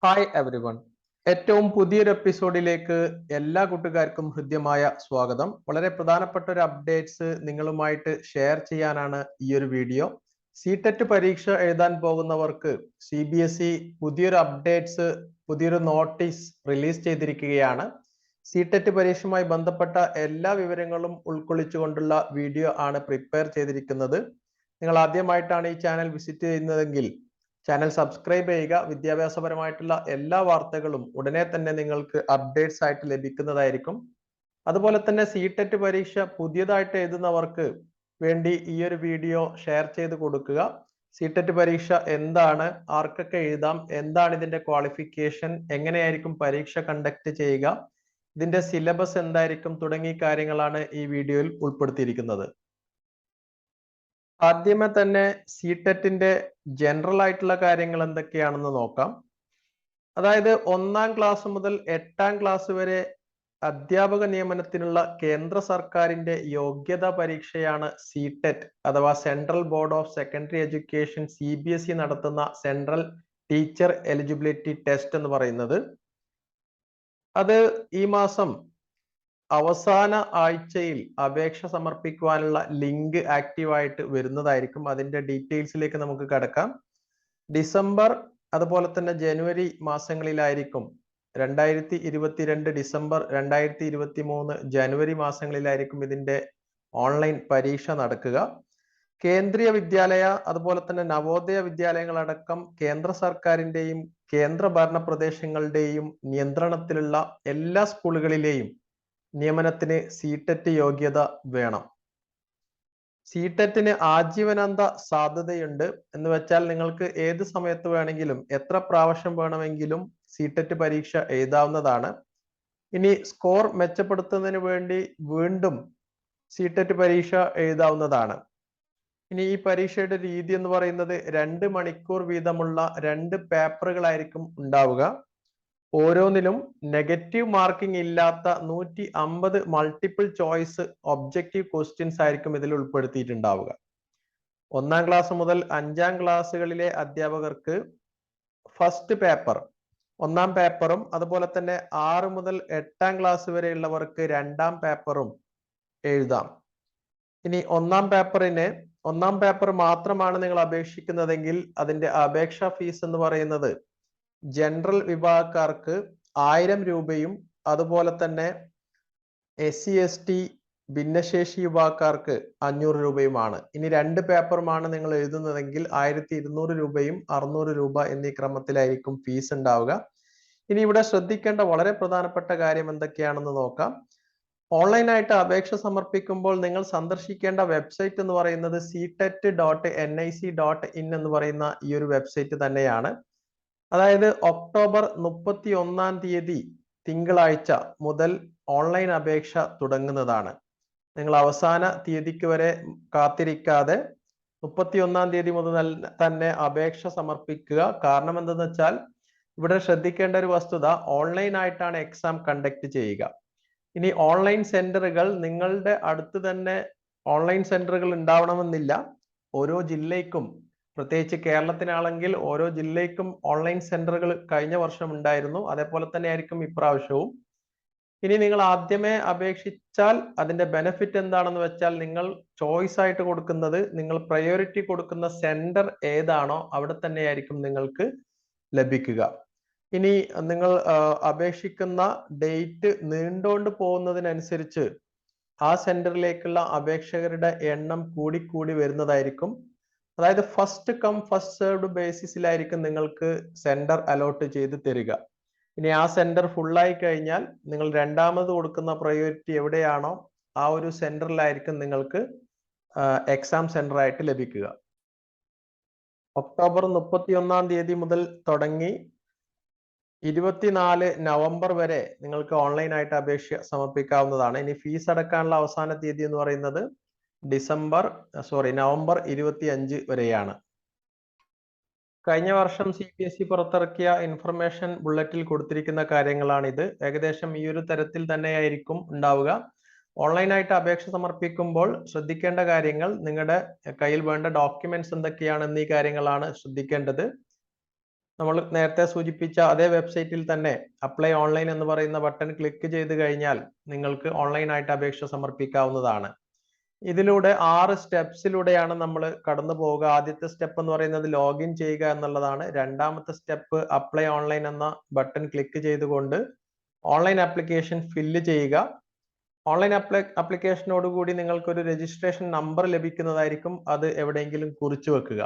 Hi everyone. ഏറ്റവും പുതിയൊരു എപ്പിസോഡിലേക്ക് എല്ലാ കൂട്ടുകാർക്കും ഹൃദ്യമായ സ്വാഗതം. വളരെ പ്രധാനപ്പെട്ട ഒരു അപ്ഡേറ്റ്സ് നിങ്ങളുമായിട്ട് ഷെയർ ചെയ്യാനാണ് ഈ ഒരു വീഡിയോ. CTET പരീക്ഷ എഴുതാൻ പോകുന്നവർക്ക് CBSE പുതിയൊരു അപ്ഡേറ്റ്സ്, പുതിയൊരു നോട്ടീസ് റിലീസ് ചെയ്തിരിക്കുകയാണ്. CTET പരീക്ഷയുമായി ബന്ധപ്പെട്ട എല്ലാ വിവരങ്ങളും ഉൾക്കൊള്ളിച്ചുകൊണ്ടുള്ള വീഡിയോ ആണ് പ്രിപ്പയർ ചെയ്തിരിക്കുന്നത്. നിങ്ങൾ ആദ്യമായിട്ടാണ് ഈ ചാനൽ വിസിറ്റ് ചെയ്യുന്നതെങ്കിൽ ചാനൽ സബ്സ്ക്രൈബ് ചെയ്യുക. വിദ്യാഭ്യാസപരമായിട്ടുള്ള എല്ലാ വാർത്തകളും ഉടനെ തന്നെ നിങ്ങൾക്ക് അപ്ഡേറ്റ്സ് ആയിട്ട് ലഭിക്കുന്നതായിരിക്കും. അതുപോലെ തന്നെ CTET പരീക്ഷ പുതിയതായിട്ട് എഴുതുന്നവർക്ക് വേണ്ടി ഈ ഒരു വീഡിയോ ഷെയർ ചെയ്ത് കൊടുക്കുക. CTET പരീക്ഷ എന്താണ്, ആർക്കൊക്കെ എഴുതാം, എന്താണ് ഇതിന്റെ ക്വാളിഫിക്കേഷൻ, എങ്ങനെയായിരിക്കും പരീക്ഷ കണ്ടക്ട് ചെയ്യുക, ഇതിന്റെ സിലബസ് എന്തായിരിക്കും തുടങ്ങിയ കാര്യങ്ങളാണ് ഈ വീഡിയോയിൽ ഉൾപ്പെടുത്തിയിരിക്കുന്നത്. ആദ്യമേ തന്നെ CTETന്റെ ജനറൽ ആയിട്ടുള്ള കാര്യങ്ങൾ എന്തൊക്കെയാണെന്ന് നോക്കാം. അതായത് 1ാം ക്ലാസ് മുതൽ 8ാം ക്ലാസ് വരെ അധ്യാപക നിയമനത്തിനുള്ള കേന്ദ്ര സർക്കാരിന്റെ യോഗ്യതാ പരീക്ഷയാണ് CTET അഥവാ central board of secondary education CBSE നടത്തുന്ന സെൻട്രൽ ടീച്ചർ എലിജിബിലിറ്റി ടെസ്റ്റ് എന്ന് പറയുന്നത്. അത് ഈ മാസം അവസാന ആഴ്ചയിൽ അപേക്ഷ സമർപ്പിക്കുവാനുള്ള ലിങ്ക് ആക്റ്റീവായിട്ട് വരുന്നതായിരിക്കും. അതിന്റെ ഡീറ്റെയിൽസിലേക്ക് നമുക്ക് കടക്കാം. ഡിസംബർ അതുപോലെ തന്നെ ജനുവരി മാസങ്ങളിലായിരിക്കും 2022 ഡിസംബർ 2023 ജനുവരി മാസങ്ങളിലായിരിക്കും ഇതിന്റെ ഓൺലൈൻ പരീക്ഷ നടക്കുക. കേന്ദ്രീയ വിദ്യാലയ അതുപോലെ തന്നെ നവോദയ വിദ്യാലയങ്ങളടക്കം കേന്ദ്ര സർക്കാരിന്റെയും കേന്ദ്ര ഭരണ പ്രദേശങ്ങളുടെയും നിയന്ത്രണത്തിലുള്ള എല്ലാ സ്കൂളുകളിലെയും നിയമനത്തിന് CTET യോഗ്യത വേണം. CTETന് ആജീവനാന്ത സാധ്യതയുണ്ട് എന്ന് വെച്ചാൽ നിങ്ങൾക്ക് ഏത് സമയത്ത് വേണമെങ്കിലും എത്ര പ്രാവശ്യം വേണമെങ്കിലും CTET പരീക്ഷ എഴുതാവുന്നതാണ്. ഇനി സ്കോർ മെച്ചപ്പെടുത്തുന്നതിന് വേണ്ടി വീണ്ടും CTET പരീക്ഷ എഴുതാവുന്നതാണ്. ഇനി ഈ പരീക്ഷയുടെ രീതി എന്ന് പറയുന്നത് 2 മണിക്കൂർ വീതമുള്ള 2 പേപ്പറുകളായിരിക്കും ഉണ്ടാവുക. ഓരോന്നിലും നെഗറ്റീവ് മാർക്കിംഗ് ഇല്ലാത്ത 150 മൾട്ടിപ്പിൾ ചോയ്സ് ഒബ്ജക്റ്റീവ് ക്വസ്റ്റ്യൻസ് ആയിരിക്കും ഇതിൽ ഉൾപ്പെടുത്തിയിട്ടുണ്ടാവുക. 1ാം ക്ലാസ് മുതൽ 5ാം ക്ലാസ്സുകളിലെ അധ്യാപകർക്ക് ഫസ്റ്റ് പേപ്പർ 1ാം പേപ്പറും അതുപോലെ തന്നെ 6 മുതൽ 8ാം ക്ലാസ് വരെയുള്ളവർക്ക് 2ാം പേപ്പറും എഴുതാം. ഇനി 1ാം പേപ്പർ മാത്രമാണ് നിങ്ങൾ അപേക്ഷിക്കുന്നതെങ്കിൽ അതിന്റെ അപേക്ഷാ ഫീസ് എന്ന് പറയുന്നത് ജനറൽ വിഭാഗക്കാർക്ക് 1000 രൂപയും അതുപോലെ തന്നെ SC ST ഭിന്നശേഷി വിഭാഗക്കാർക്ക് 500 രൂപയുമാണ്. ഇനി 2 പേപ്പറുമാണ് നിങ്ങൾ എഴുതുന്നതെങ്കിൽ 1200 രൂപയും 600 രൂപ എന്നീ ക്രമത്തിലായിരിക്കും ഫീസ് ഉണ്ടാവുക. ഇനി ഇവിടെ ശ്രദ്ധിക്കേണ്ട വളരെ പ്രധാനപ്പെട്ട കാര്യം എന്തൊക്കെയാണെന്ന് നോക്കാം. ഓൺലൈനായിട്ട് അപേക്ഷ സമർപ്പിക്കുമ്പോൾ നിങ്ങൾ സന്ദർശിക്കേണ്ട വെബ്സൈറ്റ് എന്ന് പറയുന്നത് ctet.nic.in എന്ന് പറയുന്ന ഈ ഒരു വെബ്സൈറ്റ് തന്നെയാണ്. അതായത് ഒക്ടോബർ 31-ാം തീയതി തിങ്കളാഴ്ച മുതൽ ഓൺലൈൻ അപേക്ഷ തുടങ്ങുന്നതാണ്. നിങ്ങൾ അവസാന തീയതിക്ക് വരെ കാത്തിരിക്കാതെ 31-ാം തീയതി മുതൽ തന്നെ അപേക്ഷ സമർപ്പിക്കുക. കാരണം എന്തെന്ന് വെച്ചാൽ ഇവിടെ ശ്രദ്ധിക്കേണ്ട ഒരു വസ്തുത, ഓൺലൈൻ ആയിട്ടാണ് എക്സാം കണ്ടക്ട് ചെയ്യുക. ഇനി ഓൺലൈൻ സെന്ററുകൾ നിങ്ങളുടെ അടുത്ത് തന്നെ ഓൺലൈൻ സെന്ററുകൾ ഉണ്ടാവണമെന്നില്ല. ഓരോ ജില്ലയ്ക്കും, പ്രത്യേകിച്ച് കേരളത്തിനാണെങ്കിൽ ഓരോ ജില്ലയ്ക്കും ഓൺലൈൻ സെന്ററുകൾ കഴിഞ്ഞ വർഷം ഉണ്ടായിരുന്നു. അതേപോലെ തന്നെ ആയിരിക്കും ഇപ്രാവശ്യവും. ഇനി നിങ്ങൾ ആദ്യമേ അപേക്ഷിച്ചാൽ അതിന്റെ ബെനിഫിറ്റ് എന്താണെന്ന് വെച്ചാൽ നിങ്ങൾ ചോയ്സ് ആയിട്ട് കൊടുക്കുന്നത്, നിങ്ങൾ പ്രയോറിറ്റി കൊടുക്കുന്ന സെന്റർ ഏതാണോ അവിടെ തന്നെയായിരിക്കും നിങ്ങൾക്ക് ലഭിക്കുക. ഇനി നിങ്ങൾ അപേക്ഷിക്കുന്ന ഡേറ്റ് നീണ്ടുകൊണ്ട് പോകുന്നതിനനുസരിച്ച് ആ സെന്ററിലേക്കുള്ള അപേക്ഷകരുടെ എണ്ണം കൂടി വരുന്നതായിരിക്കും. അതായത് ഫസ്റ്റ് കം ഫസ്റ്റ് സെർവ്ഡ് ബേസിസിലായിരിക്കും നിങ്ങൾക്ക് സെന്റർ അലോട്ട് ചെയ്ത് തരിക. ഇനി ആ സെന്റർ ഫുള്ളായി കഴിഞ്ഞാൽ നിങ്ങൾ രണ്ടാമത് കൊടുക്കുന്ന പ്രയോറിറ്റി എവിടെയാണോ ആ ഒരു സെന്ററിലായിരിക്കും നിങ്ങൾക്ക് എക്സാം സെന്റർ ആയിട്ട് ലഭിക്കുക. ഒക്ടോബർ 31-ാം തീയതി മുതൽ തുടങ്ങി 24 നവംബർ വരെ നിങ്ങൾക്ക് ഓൺലൈൻ ആയിട്ട് അപേക്ഷ സമർപ്പിക്കാവുന്നതാണ്. ഇനി ഫീസ് അടക്കാനുള്ള അവസാന തീയതി എന്ന് പറയുന്നത് നവംബർ 25 വരെയാണ്. കഴിഞ്ഞ വർഷം CBSE പുറത്തിറക്കിയ ഇൻഫർമേഷൻ ബുള്ളറ്റിൽ കൊടുത്തിരിക്കുന്ന കാര്യങ്ങളാണിത്. ഏകദേശം ഈ ഒരു തരത്തിൽ തന്നെയായിരിക്കും ഉണ്ടാവുക. ഓൺലൈനായിട്ട് അപേക്ഷ സമർപ്പിക്കുമ്പോൾ ശ്രദ്ധിക്കേണ്ട കാര്യങ്ങൾ, നിങ്ങളുടെ കയ്യിൽ വേണ്ട ഡോക്യുമെന്റ്സ് എന്തൊക്കെയാണ് എന്നീ കാര്യങ്ങളാണ് ശ്രദ്ധിക്കേണ്ടത്. നമ്മൾ നേരത്തെ സൂചിപ്പിച്ച അതേ വെബ്സൈറ്റിൽ തന്നെ അപ്ലൈ ഓൺലൈൻ എന്ന് പറയുന്ന ബട്ടൺ ക്ലിക്ക് ചെയ്ത് കഴിഞ്ഞാൽ നിങ്ങൾക്ക് ഓൺലൈനായിട്ട് അപേക്ഷ സമർപ്പിക്കാവുന്നതാണ്. ഇതിലൂടെ 6 സ്റ്റെപ്സിലൂടെയാണ് നമ്മൾ കടന്നു പോവുക. ആദ്യത്തെ സ്റ്റെപ്പ് എന്ന് പറയുന്നത് ലോഗിൻ ചെയ്യുക എന്നുള്ളതാണ്. രണ്ടാമത്തെ സ്റ്റെപ്പ് അപ്ലൈ ഓൺലൈൻ എന്ന ബട്ടൺ ക്ലിക്ക് ചെയ്തുകൊണ്ട് ഓൺലൈൻ ആപ്ലിക്കേഷൻ ഫില്ല് ചെയ്യുക. ഓൺലൈൻ ആപ്ലിക്കേഷനോടുകൂടി നിങ്ങൾക്കൊരു രജിസ്ട്രേഷൻ നമ്പർ ലഭിക്കുന്നതായിരിക്കും. അത് എവിടെയെങ്കിലും കുറിച്ചു വെക്കുക.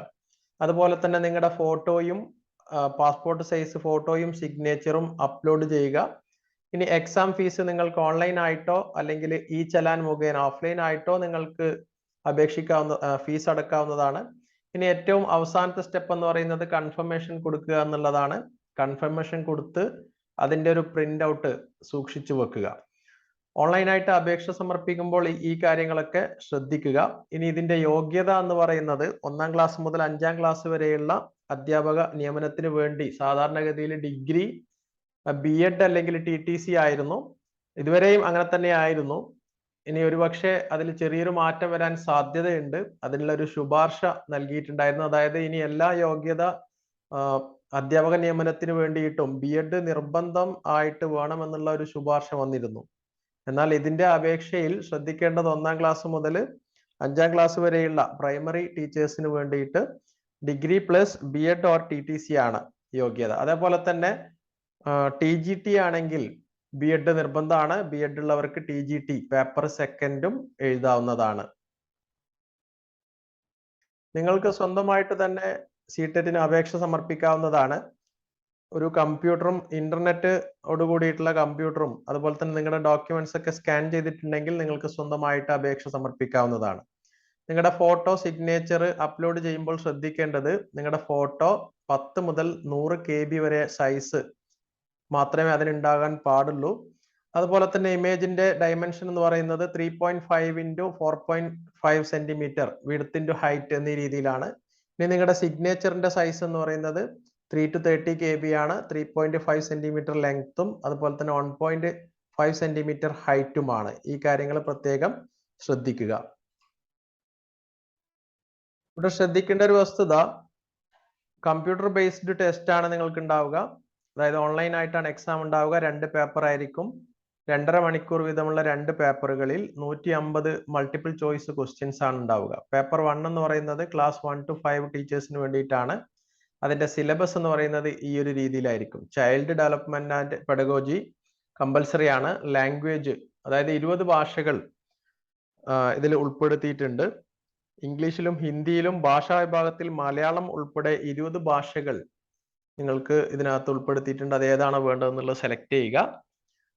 അതുപോലെ തന്നെ നിങ്ങളുടെ ഫോട്ടോയും പാസ്പോർട്ട് സൈസ് ഫോട്ടോയും സിഗ്നേച്ചറും അപ്ലോഡ് ചെയ്യുക. ഇനി എക്സാം ഫീസ് നിങ്ങൾക്ക് ഓൺലൈൻ ആയിട്ടോ അല്ലെങ്കിൽ ഇ ചലാൻ മുഖേന ഓഫ്ലൈൻ ആയിട്ടോ നിങ്ങൾക്ക് അപേക്ഷിക്കാവുന്ന ഫീസ് അടക്കാവുന്നതാണ്. ഇനി ഏറ്റവും അവസാനത്തെ സ്റ്റെപ്പ് എന്ന് പറയുന്നത് കൺഫർമേഷൻ കൊടുക്കുക എന്നുള്ളതാണ്. കൺഫർമേഷൻ കൊടുത്ത് അതിൻ്റെ ഒരു പ്രിന്റ് ഔട്ട് സൂക്ഷിച്ചു വെക്കുക. ഓൺലൈനായിട്ട് അപേക്ഷ സമർപ്പിക്കുമ്പോൾ ഈ കാര്യങ്ങളൊക്കെ ശ്രദ്ധിക്കുക. ഇനി ഇതിന്റെ യോഗ്യത എന്ന് പറയുന്നത് 1ാം ക്ലാസ് മുതൽ 5ാം ക്ലാസ് വരെയുള്ള അധ്യാപക നിയമനത്തിന് വേണ്ടി സാധാരണഗതിയിൽ ഡിഗ്രി, B.Ed അല്ലെങ്കിൽ TTC ആയിരുന്നു. ഇതുവരെയും അങ്ങനെ തന്നെ ആയിരുന്നു. ഇനി ഒരുപക്ഷെ അതിൽ ചെറിയൊരു മാറ്റം വരാൻ സാധ്യതയുണ്ട്. അതിനുള്ള ഒരു ശുപാർശ നൽകിയിട്ടുണ്ടായിരുന്നു. അതായത് ഇനി എല്ലാ യോഗ്യത അധ്യാപക നിയമനത്തിന് വേണ്ടിയിട്ടും B.Ed നിർബന്ധം ആയിട്ട് വേണമെന്നുള്ള ഒരു ശുപാർശ വന്നിരുന്നു. എന്നാൽ ഇതിന്റെ അപേക്ഷയിൽ ശ്രദ്ധിക്കേണ്ടത് 1ാം ക്ലാസ് മുതൽ 5ാം ക്ലാസ് വരെയുള്ള പ്രൈമറി ടീച്ചേഴ്സിന് വേണ്ടിയിട്ട് degree plus B.Ed or TTC ആണ് യോഗ്യത. അതേപോലെ തന്നെ TGT ആണെങ്കിൽ B.Ed നിർബന്ധമാണ്. B.Ed ഉള്ളവർക്ക് TGT പേപ്പർ സെക്കൻഡും എഴുതാവുന്നതാണ്. നിങ്ങൾക്ക് സ്വന്തമായിട്ട് തന്നെ CTET-ന് അപേക്ഷ സമർപ്പിക്കാവുന്നതാണ്. ഒരു കമ്പ്യൂട്ടറും ഇന്റർനെറ്റോട് കൂടിയിട്ടുള്ള കമ്പ്യൂട്ടറും അതുപോലെ തന്നെ നിങ്ങളുടെ ഡോക്യുമെന്റ്സ് ഒക്കെ സ്കാൻ ചെയ്തിട്ടുണ്ടെങ്കിൽ നിങ്ങൾക്ക് സ്വന്തമായിട്ട് അപേക്ഷ സമർപ്പിക്കാവുന്നതാണ്. നിങ്ങളുടെ ഫോട്ടോ സിഗ്നേച്ചർ അപ്ലോഡ് ചെയ്യുമ്പോൾ ശ്രദ്ധിക്കേണ്ടത് നിങ്ങളുടെ ഫോട്ടോ 10 മുതൽ 100 KB വരെ സൈസ് മാത്രമേ അതിനുണ്ടാകാൻ പാടുള്ളൂ. അതുപോലെ തന്നെ ഇമേജിന്റെ ഡയമെൻഷൻ എന്ന് പറയുന്നത് 3.5 into 4.5 centimetre width into height എന്നീ രീതിയിലാണ്. ഇനി നിങ്ങളുടെ സിഗ്നേച്ചറിന്റെ സൈസ് എന്ന് പറയുന്നത് 3 to 30 KB ആണ്. 3.5 സെന്റിമീറ്റർ ലെങ്ത്തും അതുപോലെ തന്നെ 1.5 സെന്റിമീറ്റർ ഹൈറ്റുമാണ്. ഈ കാര്യങ്ങൾ പ്രത്യേകം ശ്രദ്ധിക്കുക. ഇവിടെ ശ്രദ്ധിക്കേണ്ട ഒരു വസ്തുത, കമ്പ്യൂട്ടർ ബേസ്ഡ് ടെസ്റ്റ് ആണ് നിങ്ങൾക്ക് ഉണ്ടാവുക. അതായത് ഓൺലൈൻ ആയിട്ടാണ് എക്സാം ഉണ്ടാവുക. 2 പേപ്പർ ആയിരിക്കും. 2.5 മണിക്കൂർ വീതമുള്ള 2 പേപ്പറുകളിൽ 150 മൾട്ടിപ്പിൾ ചോയ്സ് ക്വസ്റ്റ്യൻസ് ആണ് ഉണ്ടാവുക. പേപ്പർ 1 എന്ന് പറയുന്നത് ക്ലാസ് 1 to 5 ടീച്ചേഴ്സിന് വേണ്ടിയിട്ടാണ്. അതിന്റെ സിലബസ് എന്ന് പറയുന്നത് ഈ ഒരു രീതിയിലായിരിക്കും. Child development and pedagogy compulsory ആണ്. ലാംഗ്വേജ് അതായത് 20 ഭാഷകൾ ഇതിൽ ഉൾപ്പെടുത്തിയിട്ടുണ്ട്. ഇംഗ്ലീഷിലും ഹിന്ദിയിലും ഭാഷാ വിഭാഗത്തിൽ മലയാളം ഉൾപ്പെടെ 20 ഭാഷകൾ നിങ്ങൾക്ക് ഇതിനകത്ത് ഉൾപ്പെടുത്തിയിട്ടുണ്ട്. അത് ഏതാണോ വേണ്ടതെന്നുള്ളത് സെലക്ട് ചെയ്യുക.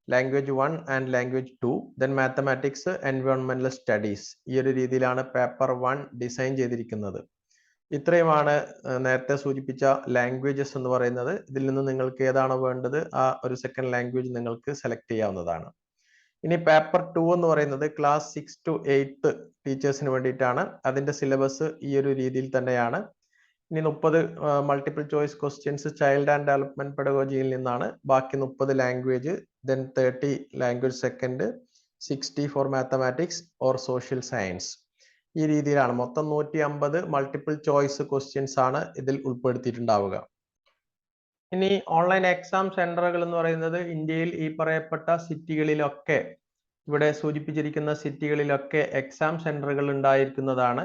Language 1 and language 2, then mathematics, എൻവയോൺമെന്റൽ സ്റ്റഡീസ്. ഈ ഒരു രീതിയിലാണ് പേപ്പർ 1 ഡിസൈൻ ചെയ്തിരിക്കുന്നത്. ഇത്രയുമാണ് നേരത്തെ സൂചിപ്പിച്ച ലാംഗ്വേജസ് എന്ന് പറയുന്നത്. ഇതിൽ നിന്ന് നിങ്ങൾക്ക് ഏതാണോ വേണ്ടത് ആ ഒരു സെക്കൻഡ് ലാംഗ്വേജ് നിങ്ങൾക്ക് സെലക്ട് ചെയ്യാവുന്നതാണ്. ഇനി പേപ്പർ 2 എന്ന് പറയുന്നത് ക്ലാസ് 6 to 8 ടീച്ചേഴ്സിന് വേണ്ടിയിട്ടാണ്. അതിന്റെ സിലബസ് ഈ ഒരു രീതിയിൽ തന്നെയാണ്. ഇനി 30 multiple choice questions child and development പെഡഗോജിയിൽ നിന്നാണ്. ബാക്കി 30 language, then 30 language second, 60 for mathematics or social science. ഈ രീതിയിലാണ് മൊത്തം 150 മൾട്ടിപ്പിൾ ചോയ്സ് ക്വസ്റ്റ്യൻസ് ആണ് ഇതിൽ ഉൾപ്പെടുത്തിയിട്ടുണ്ടാവുക. ഇനി ഓൺലൈൻ എക്സാം സെന്ററുകൾ എന്ന് പറയുന്നത് ഇന്ത്യയിൽ ഈ പറയപ്പെട്ട സിറ്റികളിലൊക്കെ, ഇവിടെ സൂചിപ്പിച്ചിരിക്കുന്ന സിറ്റികളിലൊക്കെ എക്സാം സെന്ററുകൾ ഉണ്ടായിരിക്കുന്നതാണ്.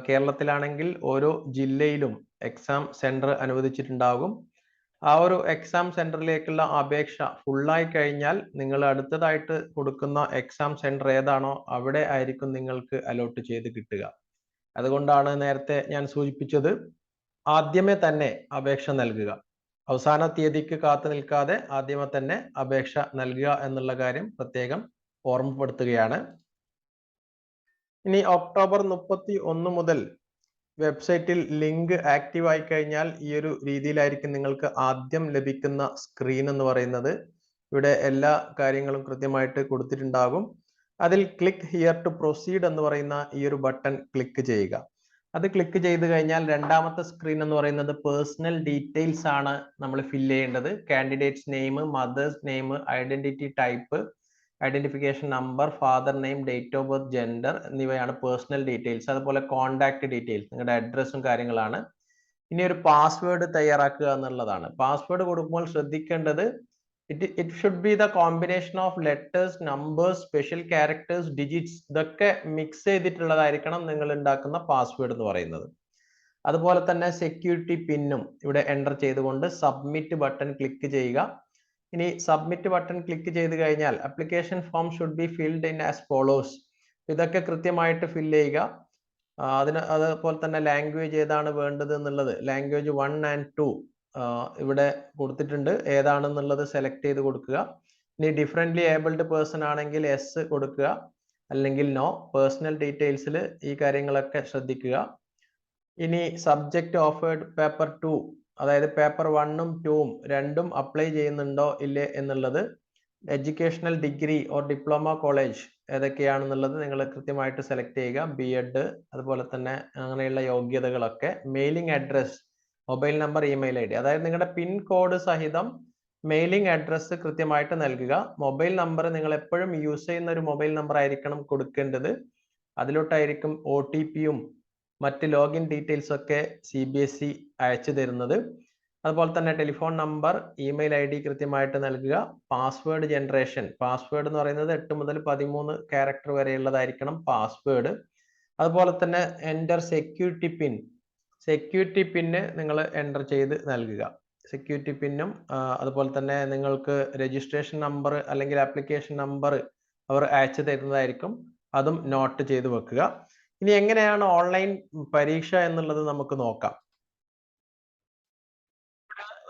കേരളത്തിലാണെങ്കിൽ ഓരോ ജില്ലയിലും എക്സാം സെന്റർ അനുവദിച്ചിട്ടുണ്ടാകും. ആ ഒരു എക്സാം സെന്ററിലേക്കുള്ള അപേക്ഷ ഫുള്ളായി കഴിഞ്ഞാൽ നിങ്ങൾ അടുത്തതായിട്ട് കൊടുക്കുന്ന എക്സാം സെന്റർ ഏതാണോ അവിടെ ആയിരിക്കും നിങ്ങൾക്ക് അലോട്ട് ചെയ്ത് കിട്ടുക. അതുകൊണ്ടാണ് നേരത്തെ ഞാൻ സൂചിപ്പിച്ചത്, ആദ്യമേ തന്നെ അപേക്ഷ നൽകുക. അവസാന തീയതിക്ക് കാത്തു നിൽക്കാതെ ആദ്യമേ തന്നെ അപേക്ഷ നൽകുക എന്നുള്ള കാര്യം പ്രത്യേകം ഓർമ്മപ്പെടുത്തുകയാണ്. ഇനി ഒക്ടോബർ 31 മുതൽ വെബ്സൈറ്റിൽ ലിങ്ക് ആക്റ്റീവ് ആയി കഴിഞ്ഞാൽ ഈ ഒരു രീതിയിലായിരിക്കും നിങ്ങൾക്ക് ആദ്യം ലഭിക്കുന്ന സ്ക്രീൻ എന്ന് പറയുന്നത്. ഇവിടെ എല്ലാ കാര്യങ്ങളും കൃത്യമായിട്ട് കൊടുത്തിട്ടുണ്ടാകും. അതിൽ ക്ലിക്ക് ഹിയർ ടു പ്രൊസീഡ് എന്ന് പറയുന്ന ഈ ഒരു ബട്ടൺ ക്ലിക്ക് ചെയ്യുക. അത് ക്ലിക്ക് ചെയ്ത് കഴിഞ്ഞാൽ രണ്ടാമത്തെ സ്ക്രീൻ എന്ന് പറയുന്നത് പേഴ്സണൽ ഡീറ്റെയിൽസ് ആണ് നമ്മൾ ഫില്ല് ചെയ്യേണ്ടത്. Candidates name, mothers name, identity type, identification number, father name, date of birth, gender എന്നിവയാണ് പേഴ്സണൽ ഡീറ്റെയിൽസ്. അതുപോലെ കോണ്ടാക്ട് ഡീറ്റെയിൽസ്, നിങ്ങളുടെ അഡ്രസ്സും കാര്യങ്ങളാണ്. ഇനി ഒരു പാസ്വേഡ് തയ്യാറാക്കുക എന്നുള്ളതാണ്. പാസ്വേഡ് കൊടുക്കുമ്പോൾ ശ്രദ്ധിക്കേണ്ടത് it should be the combination of letters, numbers, special characters, digits ഇതൊക്കെ മിക്സ് ചെയ്തിട്ടുള്ളതായിരിക്കണം നിങ്ങൾ ഉണ്ടാക്കുന്ന പാസ്വേഡ് എന്ന് പറയുന്നത്. അതുപോലെ തന്നെ സെക്യൂരിറ്റി പിന്നും ഇവിടെ എൻ്റർ ചെയ്തുകൊണ്ട് സബ്മിറ്റ് ബട്ടൺ ക്ലിക്ക് ചെയ്യുക. ഇനി സബ്മിറ്റ് ബട്ടൺ ക്ലിക്ക് ചെയ്ത് കഴിഞ്ഞാൽ application form should be filled in as follows. ഇതൊക്കെ കൃത്യമായിട്ട് ഫില്ല് ചെയ്യുക. അതുപോലെ തന്നെ ലാംഗ്വേജ് ഏതാണ് വേണ്ടത് എന്നുള്ളത് ലാംഗ്വേജ് 1 and 2 ഇവിടെ കൊടുത്തിട്ടുണ്ട്. ഏതാണെന്നുള്ളത് സെലക്ട് ചെയ്ത് കൊടുക്കുക. ഇനി ഡിഫറെൻ്റ്ലി ഏബിൾഡ് പേഴ്സൺ ആണെങ്കിൽ എസ് കൊടുക്കുക, അല്ലെങ്കിൽ നോ. പേഴ്സണൽ ഡീറ്റെയിൽസിൽ ഈ കാര്യങ്ങളൊക്കെ ശ്രദ്ധിക്കുക. ഇനി സബ്ജക്റ്റ് ഓഫേർഡ് പേപ്പർ 2, അതായത് പേപ്പർ 1ഉം 2ഉം രണ്ടും അപ്ലൈ ചെയ്യുന്നുണ്ടോ ഇല്ലേ എന്നുള്ളത്, educational degree or diploma college ഏതൊക്കെയാണെന്നുള്ളത് നിങ്ങൾ കൃത്യമായിട്ട് സെലക്ട് ചെയ്യുക. BEd അതുപോലെ തന്നെ അങ്ങനെയുള്ള യോഗ്യതകളൊക്കെ. Mailing address, mobile number, email ID, അതായത് നിങ്ങളുടെ പിൻ കോഡ് സഹിതം മെയിലിംഗ് അഡ്രസ്സ് കൃത്യമായിട്ട് നൽകുക. മൊബൈൽ നമ്പർ നിങ്ങൾ എപ്പോഴും യൂസ് ചെയ്യുന്ന ഒരു മൊബൈൽ നമ്പർ ആയിരിക്കണം കൊടുക്കേണ്ടത്. അതിലോട്ടായിരിക്കും OTPയും മറ്റ് ലോഗിൻ ഡീറ്റെയിൽസ് ഒക്കെ CBSE അയച്ചു തരുന്നത്. അതുപോലെ തന്നെ ടെലിഫോൺ നമ്പർ, ഇമെയിൽ ID കൃത്യമായിട്ട് നൽകുക. പാസ്വേഡ് ജനറേഷൻ, പാസ്വേഡ് എന്ന് പറയുന്നത് 8 മുതൽ 13 ക്യാരക്ടർ വരെയുള്ളതായിരിക്കണം പാസ്വേഡ്. അതുപോലെ തന്നെ എൻ്റർ സെക്യൂരിറ്റി പിൻ, സെക്യൂരിറ്റി പിന്ന് നിങ്ങൾ എൻ്റർ ചെയ്ത് നൽകുക. സെക്യൂരിറ്റി പിന്നും അതുപോലെ തന്നെ നിങ്ങൾക്ക് രജിസ്ട്രേഷൻ നമ്പർ അല്ലെങ്കിൽ ആപ്ലിക്കേഷൻ നമ്പർ അവർ അയച്ചു തരുന്നതായിരിക്കും, അതും നോട്ട് ചെയ്ത് വെക്കുക. ഇനി എങ്ങനെയാണ് ഓൺലൈൻ പരീക്ഷ എന്നുള്ളത് നമുക്ക് നോക്കാം.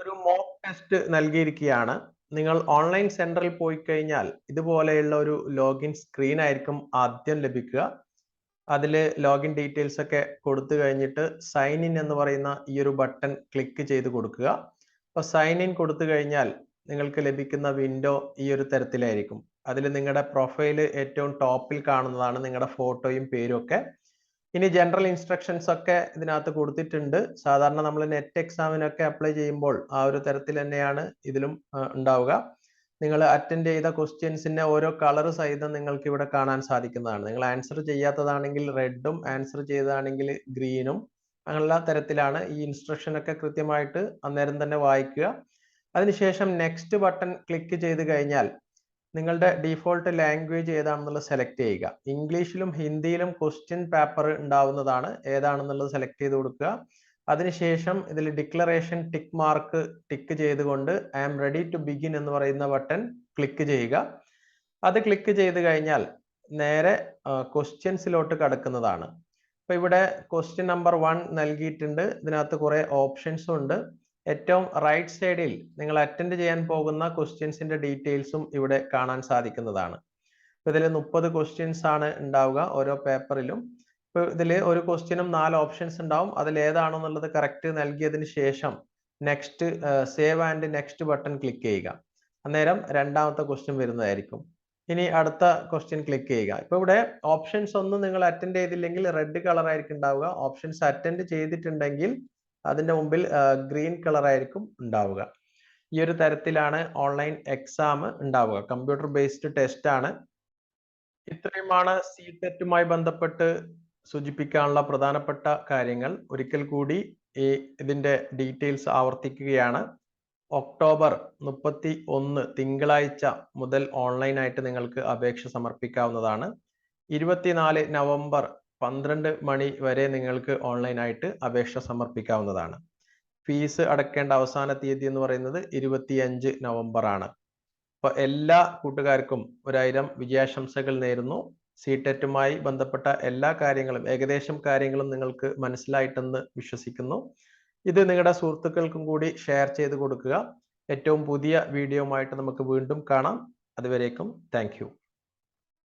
ഒരു മോക്ക് ടെസ്റ്റ് നൽകിയിരിക്കുകയാണ്. നിങ്ങൾ ഓൺലൈൻ സെന്ററിൽ പോയി കഴിഞ്ഞാൽ ഇതുപോലെയുള്ള ഒരു ലോഗിൻ സ്ക്രീൻ ആയിരിക്കും ആദ്യം ലഭിക്കുക. അതിൽ ലോഗിൻ ഡീറ്റെയിൽസ് ഒക്കെ കൊടുത്തു കഴിഞ്ഞിട്ട് സൈൻ ഇൻ എന്ന് പറയുന്ന ഈ ഒരു ബട്ടൺ ക്ലിക്ക് ചെയ്ത് കൊടുക്കുക. അപ്പോൾ സൈൻ ഇൻ കൊടുത്തു കഴിഞ്ഞാൽ നിങ്ങൾക്ക് ലഭിക്കുന്ന വിൻഡോ ഈ ഒരു തരത്തിലായിരിക്കും. അതിൽ നിങ്ങളുടെ പ്രൊഫൈൽ ഏറ്റവും ടോപ്പിൽ കാണുന്നതാണ്, നിങ്ങളുടെ ഫോട്ടോയും പേരും ഒക്കെ. ഇനി ജനറൽ ഇൻസ്ട്രക്ഷൻസ് ഒക്കെ ഇതിനകത്ത് കൊടുത്തിട്ടുണ്ട്. സാധാരണ നമ്മൾ നെറ്റ് എക്സാമിനൊക്കെ അപ്ലൈ ചെയ്യുമ്പോൾ ആ ഒരു തരത്തിൽ തന്നെയാണ് ഇതിലും ഉണ്ടാവുക. നിങ്ങൾ അറ്റൻഡ് ചെയ്ത ക്വസ്റ്റ്യൻസിന്റെ ഓരോ കളർ സഹിതം നിങ്ങൾക്ക് ഇവിടെ കാണാൻ സാധിക്കുന്നതാണ്. നിങ്ങൾ ആൻസർ ചെയ്യാത്തതാണെങ്കിൽ റെഡും, ആൻസർ ചെയ്തതാണെങ്കിൽ ഗ്രീനും, അങ്ങനെയുള്ള തരത്തിലാണ്. ഈ ഇൻസ്ട്രക്ഷൻ ഒക്കെ കൃത്യമായിട്ട് അന്നേരം തന്നെ വായിക്കുക. അതിനുശേഷം നെക്സ്റ്റ് ബട്ടൺ ക്ലിക്ക് ചെയ്ത് കഴിഞ്ഞാൽ നിങ്ങളുടെ ഡിഫോൾട്ട് ലാംഗ്വേജ് ഏതാണെന്നുള്ളത് സെലക്ട് ചെയ്യുക. ഇംഗ്ലീഷിലും ഹിന്ദിയിലും ക്വസ്റ്റ്യൻ പേപ്പർ ഉണ്ടാവുന്നതാണ്, ഏതാണെന്നുള്ളത് സെലക്ട് ചെയ്ത് കൊടുക്കുക. അതിനുശേഷം ഇതിൽ ഡിക്ലറേഷൻ ടിക്ക് മാർക്ക് ടിക്ക് ചെയ്തുകൊണ്ട് I am ready to begin എന്ന് പറയുന്ന ബട്ടൺ ക്ലിക്ക് ചെയ്യുക. അത് ക്ലിക്ക് ചെയ്ത് കഴിഞ്ഞാൽ നേരെ ക്വസ്റ്റ്യൻസിലോട്ട് കടക്കുന്നതാണ്. അപ്പൊ ഇവിടെ ക്വസ്റ്റ്യൻ നമ്പർ 1 നൽകിയിട്ടുണ്ട്. ഇതിനകത്ത് കുറെ ഓപ്ഷൻസും ഉണ്ട്. ഏറ്റവും റൈറ്റ് സൈഡിൽ നിങ്ങൾ അറ്റൻഡ് ചെയ്യാൻ പോകുന്ന ക്വസ്റ്റ്യൻസിന്റെ ഡീറ്റെയിൽസും ഇവിടെ കാണാൻ സാധിക്കുന്നതാണ്. ഇതിൽ 30 ക്വസ്റ്റ്യൻസ് ആണ് ഉണ്ടാവുക ഓരോ പേപ്പറിലും. ഇതിൽ ഒരു ക്വസ്റ്റ്യനും 4 ഓപ്ഷൻസ് ഉണ്ടാവും. അതിൽ ഏതാണെന്നുള്ളത് കറക്റ്റ് നൽകിയതിന് ശേഷം next save and next button click ചെയ്യുക. അന്നേരം രണ്ടാമത്തെ ക്വസ്റ്റ്യൻ വരുന്നതായിരിക്കും. ഇനി അടുത്ത ക്വസ്റ്റ്യൻ ക്ലിക്ക് ചെയ്യുക. ഇപ്പൊ ഇവിടെ ഓപ്ഷൻസ് ഒന്നും നിങ്ങൾ അറ്റൻഡ് ചെയ്തില്ലെങ്കിൽ റെഡ് കളർ ആയിരിക്കും ഉണ്ടാവുക. ഓപ്ഷൻസ് അറ്റൻഡ് ചെയ്തിട്ടുണ്ടെങ്കിൽ അതിന്റെ മുമ്പിൽ ഗ്രീൻ കളർ ആയിരിക്കും ഉണ്ടാവുക. ഈ ഒരു തരത്തിലാണ് ഓൺലൈൻ എക്സാം ഉണ്ടാവുക. കമ്പ്യൂട്ടർ ബേസ്ഡ് ടെസ്റ്റ് ആണ്. ഇത്രയുമാണ് CTET-മായി ബന്ധപ്പെട്ട് സൂചിപ്പിക്കാനുള്ള പ്രധാനപ്പെട്ട കാര്യങ്ങൾ. ഒരിക്കൽ കൂടി ഇതിന്റെ ഡീറ്റെയിൽസ് ആവർത്തിക്കുകയാണ്. ഒക്ടോബർ 31 തിങ്കളാഴ്ച മുതൽ ഓൺലൈനായിട്ട് നിങ്ങൾക്ക് അപേക്ഷ സമർപ്പിക്കാവുന്നതാണ്. 24 നവംബർ 12 മണി വരെ നിങ്ങൾക്ക് ഓൺലൈനായിട്ട് അപേക്ഷ സമർപ്പിക്കാവുന്നതാണ്. ഫീസ് അടക്കേണ്ട അവസാന തീയതി എന്ന് പറയുന്നത് 25 നവംബർ ആണ്. അപ്പോൾ എല്ലാ കൂട്ടുകാർക്കും 1000 വിജയാശംസകൾ നേരുന്നു. CTET-മായി ബന്ധപ്പെട്ട എല്ലാ കാര്യങ്ങളും, ഏകദേശം കാര്യങ്ങളും നിങ്ങൾക്ക് മനസ്സിലായിട്ടെന്ന് വിശ്വസിക്കുന്നു. ഇത് നിങ്ങളുടെ സുഹൃത്തുക്കൾക്കും കൂടി ഷെയർ ചെയ്ത് കൊടുക്കുക. ഏറ്റവും പുതിയ വീഡിയോയുമായിട്ട് നമുക്ക് വീണ്ടും കാണാം. അതുവരേക്കും താങ്ക് യു.